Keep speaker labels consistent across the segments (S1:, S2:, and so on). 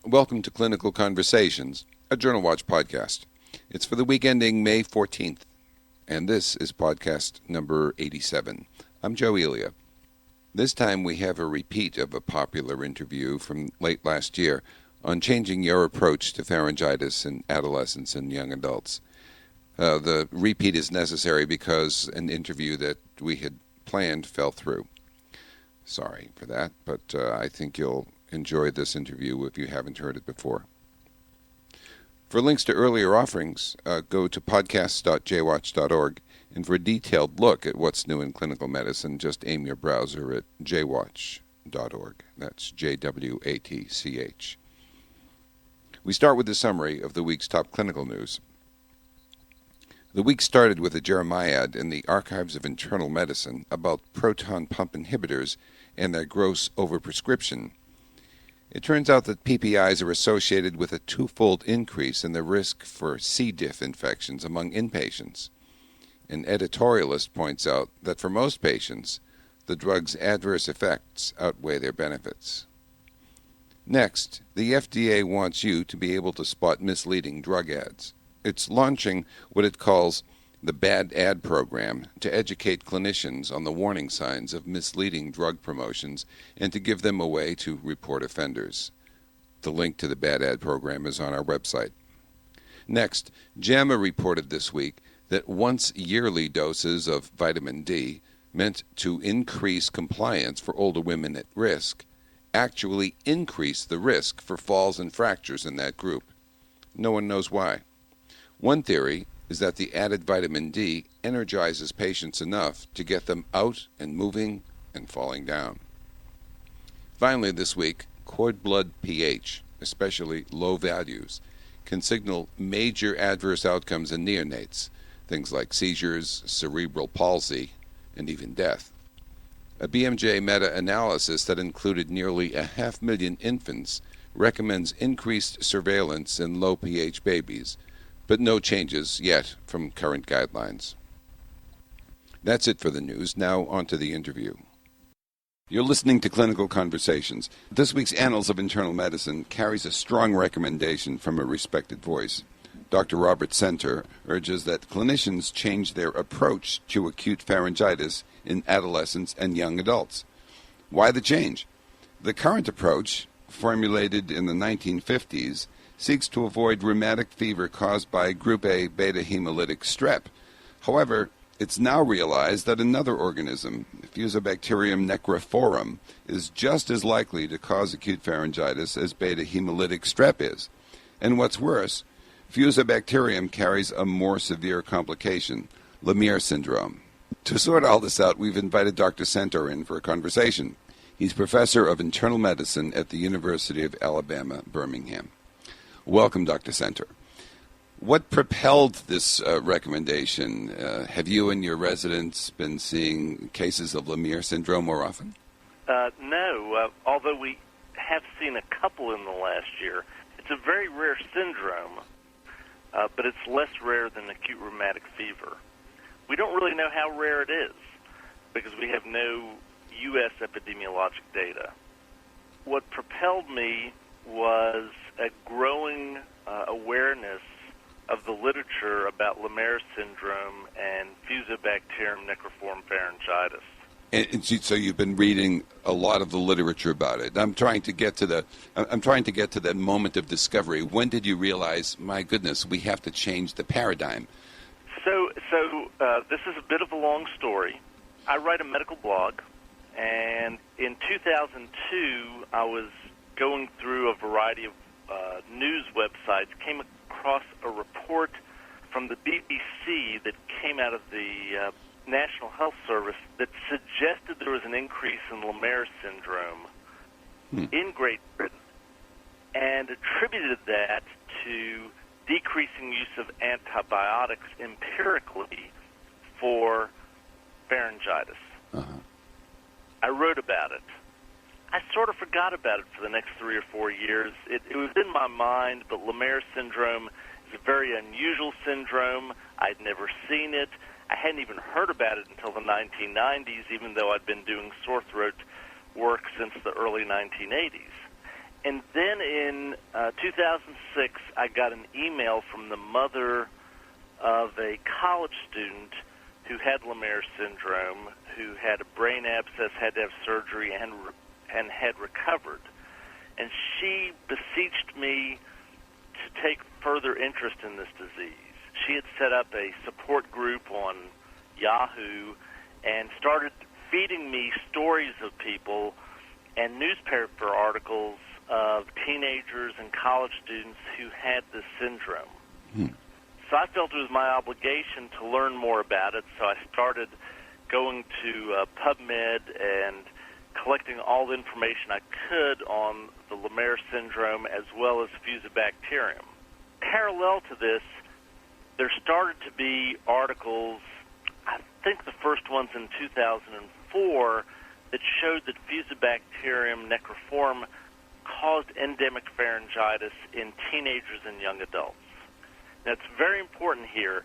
S1: Welcome to Clinical Conversations, a Journal Watch podcast. It's for the week ending May 14th, and this is podcast number 87. I'm Joe Elia. This time we have a repeat of a popular interview from late last year on changing your approach to pharyngitis in adolescents and young adults. The repeat is necessary because an interview that we had planned fell through. Sorry for that, but I think you'll enjoy this interview if you haven't heard it before. For links to earlier offerings, go to podcasts.jwatch.org, and for a detailed look at what's new in clinical medicine, just aim your browser at jwatch.org. That's JWATCH. We start with a summary of the week's top clinical news. The week started with a jeremiad in the Archives of Internal Medicine about proton pump inhibitors and their gross overprescription. It turns out that PPIs are associated with a twofold increase in the risk for C. diff infections among inpatients. An editorialist points out that for most patients, the drug's adverse effects outweigh their benefits. Next, the FDA wants you to be able to spot misleading drug ads. It's launching what it calls the Bad Ad Program to educate clinicians on the warning signs of misleading drug promotions and to give them a way to report offenders. The link to the Bad Ad Program is on our website. Next, JAMA reported this week that once-yearly doses of vitamin D, meant to increase compliance for older women at risk, actually increase the risk for falls and fractures in that group. No one knows why. One theory is that the added vitamin D energizes patients enough to get them out and moving and falling down. Finally this week, cord blood pH, especially low values, can signal major adverse outcomes in neonates, things like seizures, cerebral palsy, and even death. A BMJ meta-analysis that included nearly 500,000 infants recommends increased surveillance in low pH babies, but no changes yet from current guidelines. That's it for the news. Now on to the interview. You're listening to Clinical Conversations. This week's Annals of Internal Medicine carries a strong recommendation from a respected voice. Dr. Robert Centor urges that clinicians change their approach to acute pharyngitis in adolescents and young adults. Why the change? The current approach, formulated in the 1950s, seeks to avoid rheumatic fever caused by group A beta hemolytic strep. However, it's now realized that another organism, Fusobacterium necrophorum, is just as likely to cause acute pharyngitis as beta hemolytic strep is. And what's worse, Fusobacterium carries a more severe complication, Lemire syndrome. To sort all this out, we've invited Dr. Centor in for a conversation. He's professor of internal medicine at the University of Alabama, Birmingham. Welcome, Dr. Centor. What propelled this recommendation? Have you and your residents been seeing cases of Lemire syndrome more often?
S2: No, although we have seen a couple in the last year. It's a very rare syndrome, but it's less rare than acute rheumatic fever. We don't really know how rare it is because we have no U.S. epidemiologic data. What propelled me was a growing awareness of the literature about Lemire syndrome and Fusobacterium necrophorum pharyngitis.
S1: And so you've been reading a lot of the literature about it. I'm trying to get to that moment of discovery. When did you realize, my goodness, we have to change the paradigm?
S2: So this is a bit of a long story. I write a medical blog, and in 2002, I was going through a variety of news websites, came across a report from the BBC that came out of the National Health Service that suggested there was an increase in Lemire syndrome in Great Britain and attributed that to decreasing use of antibiotics empirically for pharyngitis. I wrote about it. I sort of forgot about it for the next 3 or 4 years. It was in my mind, but Lemire syndrome is a very unusual syndrome. I'd never seen it. I hadn't even heard about it until the 1990s, even though I'd been doing sore throat work since the early 1980s. And then in 2006, I got an email from the mother of a college student who had Lemierre's syndrome, who had a brain abscess, had to have surgery, and had recovered. And she beseeched me to take further interest in this disease. She had set up a support group on Yahoo and started feeding me stories of people and newspaper articles of teenagers and college students who had this syndrome. So I felt it was my obligation to learn more about it, so I started going to PubMed and collecting all the information I could on the Lemierre syndrome as well as Fusobacterium. Parallel to this, there started to be articles, I think the first ones in 2004, that showed that Fusobacterium necroform caused endemic pharyngitis in teenagers and young adults. Now, it's very important here.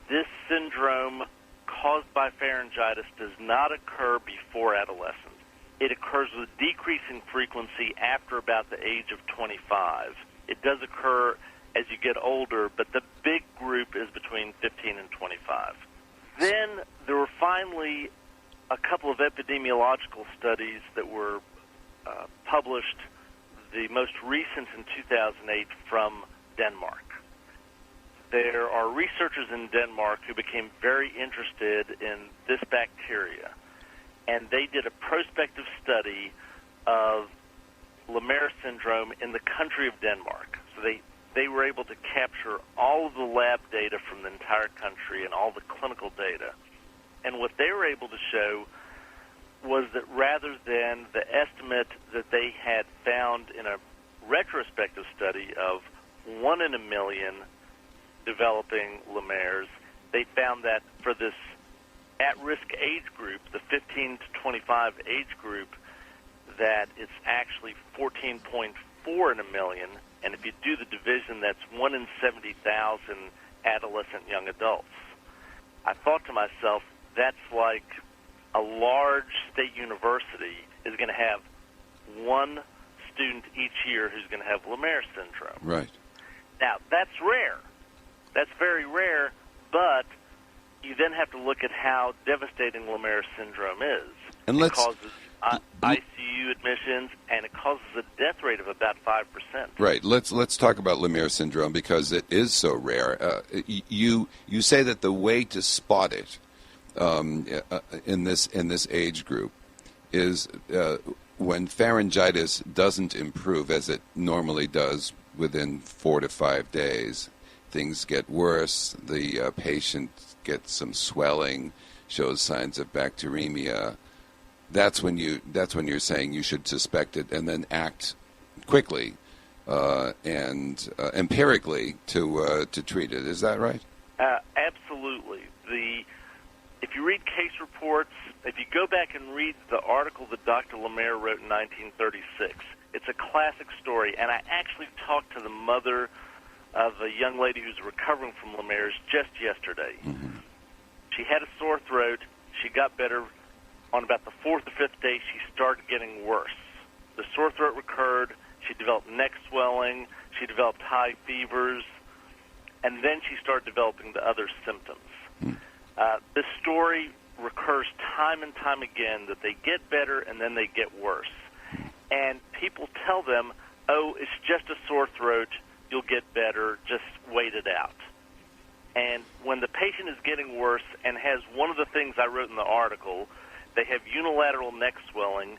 S2: This syndrome caused by pharyngitis does not occur before adolescence. It occurs with decreasing frequency after about the age of 25. It does occur as you get older, but the big group is between 15 and 25. Then there were finally a couple of epidemiological studies that were published, the most recent in 2008 from Denmark. There are researchers in Denmark who became very interested in this bacteria, and they did a prospective study of Lemierre syndrome in the country of Denmark. So they were able to capture all of the lab data from the entire country and all the clinical data. And what they were able to show was that rather than the estimate that they had found in a retrospective study of 1 in a million developing Lemierre's, they found that for this at-risk age group, the 15 to 25 age group, that it's actually 14.4 in a million, and if you do the division, that's 1 in 70,000 adolescent young adults. I thought to myself, that's like a large state university is going to have one student each year who's going to have Lemierre syndrome.
S1: Right.
S2: Now, that's rare. That's very rare, but you then have to look at how devastating Lemierre syndrome is.
S1: And
S2: it causes ICU admissions, and it causes a death rate of about 5%.
S1: Right. Let's talk about Lemierre syndrome because it is so rare. You say that the way to spot it in this age group is when pharyngitis doesn't improve as it normally does within 4 to 5 days. Things get worse. The patient gets some swelling, shows signs of bacteremia. That's when you're saying you should suspect it and then act quickly and empirically to treat it. Is that right?
S2: Absolutely. If you read case reports, if you go back and read the article that Dr. Lemierre wrote in 1936, it's a classic story. And I actually talked to the mother of a young lady who's recovering from Lemierre's just yesterday. Mm-hmm. She had a sore throat. She got better. On about the 4th or 5th day, she started getting worse. The sore throat recurred. She developed neck swelling. She developed high fevers. And then she started developing the other symptoms. Mm. This story recurs time and time again that they get better and then they get worse. And people tell them, oh, it's just a sore throat. You'll get better. Just wait it out. And when the patient is getting worse and has one of the things I wrote in the article, they have unilateral neck swelling,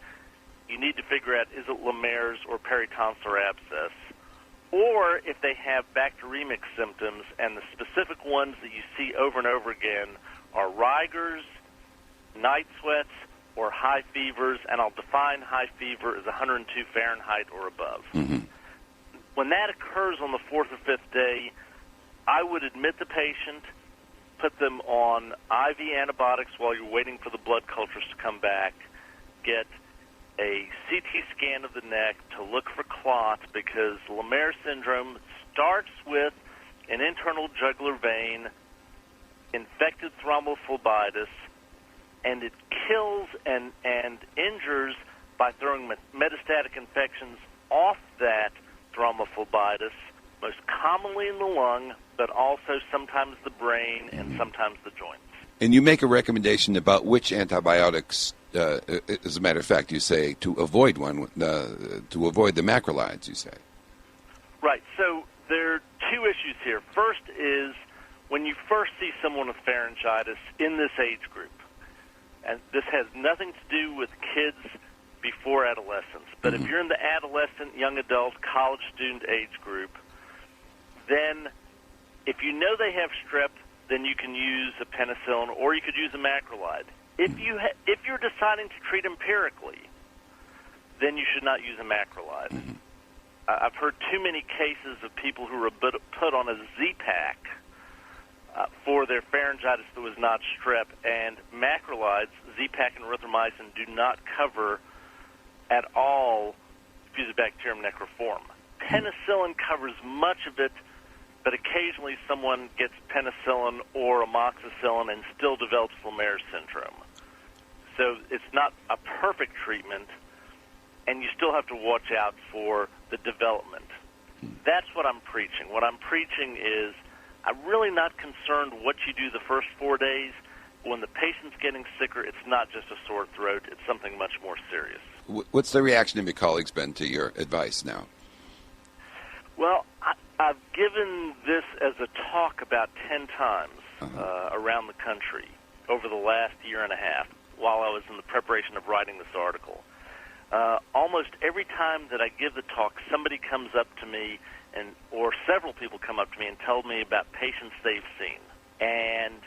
S2: you need to figure out, is it Lemierre's or peritonsillar abscess? Or if they have bacteremic symptoms, and the specific ones that you see over and over again are rigors, night sweats, or high fevers, and I'll define high fever as 102 Fahrenheit or above. Mm-hmm. When that occurs on the 4th or 5th day, I would admit the patient, put them on IV antibiotics while you're waiting for the blood cultures to come back, get a CT scan of the neck to look for clots, because Lemierre syndrome starts with an internal jugular vein, infected thrombophlebitis, and it kills and injures by throwing metastatic infections off that thrombophlebitis, most commonly in the lung, but also sometimes the brain and sometimes the joints.
S1: And you make a recommendation about which antibiotics, as a matter of fact, you say to avoid to avoid the macrolides, you say.
S2: Right. So there are two issues here. First is when you first see someone with pharyngitis in this age group, and this has nothing to do with kids before adolescence, but if you're in the adolescent, young adult, college student age group, then if you know they have strep, then you can use a penicillin or you could use a macrolide. If you're deciding to treat empirically, then you should not use a macrolide. I've heard too many cases of people who were put on a Z-Pack for their pharyngitis that was not strep, and macrolides, Z-Pack and erythromycin, do not cover at all Fusobacterium necroform. Penicillin covers much of it, but occasionally someone gets penicillin or amoxicillin and still develops Lemaire's syndrome. So it's not a perfect treatment, and you still have to watch out for the development. That's what I'm preaching. What I'm preaching is I'm really not concerned what you do the first 4 days. When the patient's getting sicker, it's not just a sore throat. It's something much more serious.
S1: What's the reaction of your colleagues been to your advice now?
S2: Well, I've given this as a talk about 10 times around the country over the last year and a half while I was in the preparation of writing this article. Almost every time that I give the talk, somebody comes up to me, or several people come up to me and tell me about patients they've seen. And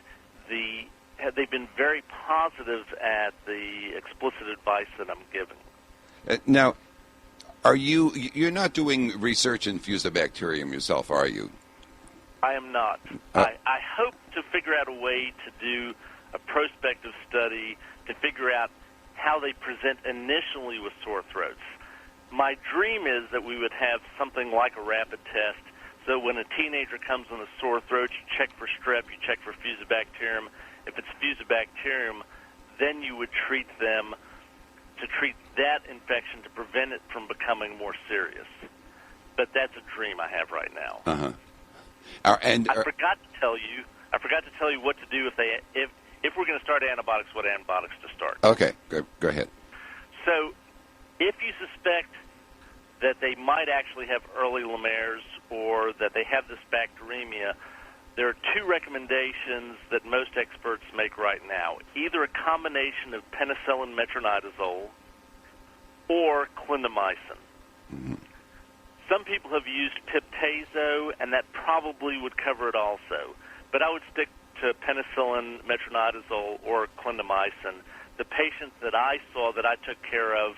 S2: they've been very positive at the explicit advice that I'm giving.
S1: Now, you're not doing research in Fusobacterium yourself, are you?
S2: I am not. I hope to figure out a way to do a prospective study to figure out how they present initially with sore throats. My dream is that we would have something like a rapid test, so when a teenager comes with a sore throat, you check for strep, you check for Fusobacterium. If it's Fusobacterium, then you would treat them to treat that infection to prevent it from becoming more serious. But that's a dream I have right now. I forgot to tell you what to do if we're going to start antibiotics, what antibiotics to start.
S1: Okay, go ahead.
S2: So if you suspect that they might actually have early Lemaire's or that they have this bacteremia, there are two recommendations that most experts make right now. Either a combination of penicillin metronidazole or clindamycin. Some people have used piptazo, and that probably would cover it also. But I would stick to penicillin metronidazole or clindamycin. The patient that I saw that I took care of,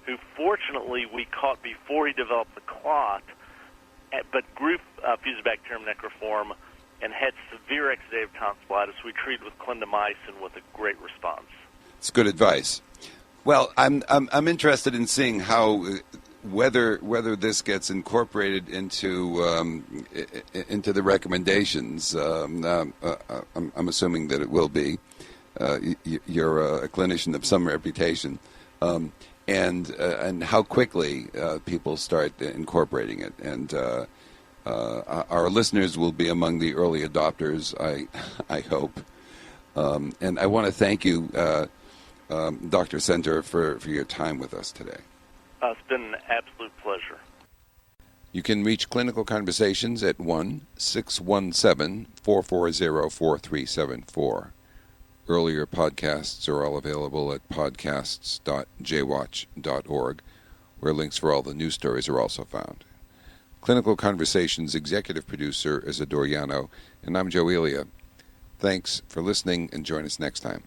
S2: who fortunately we caught before he developed the clot, but grew Fusobacterium necroform and had severe exudative tonsillitis, we treated with clindamycin with a great response. It's
S1: good advice. Well, I'm interested in seeing how whether this gets incorporated into the recommendations. I'm assuming that it will be. You're a clinician of some reputation, and how quickly people start incorporating it. And our listeners will be among the early adopters, I hope. And I want to thank you, Dr. Centor, for your time with us today.
S2: It's been an absolute pleasure.
S1: You can reach Clinical Conversations at 1-617-440-4374. Earlier podcasts are all available at podcasts.jwatch.org, where links for all the news stories are also found. Clinical Conversations executive producer is Adoriano, and I'm Joe Elia. Thanks for listening, and join us next time.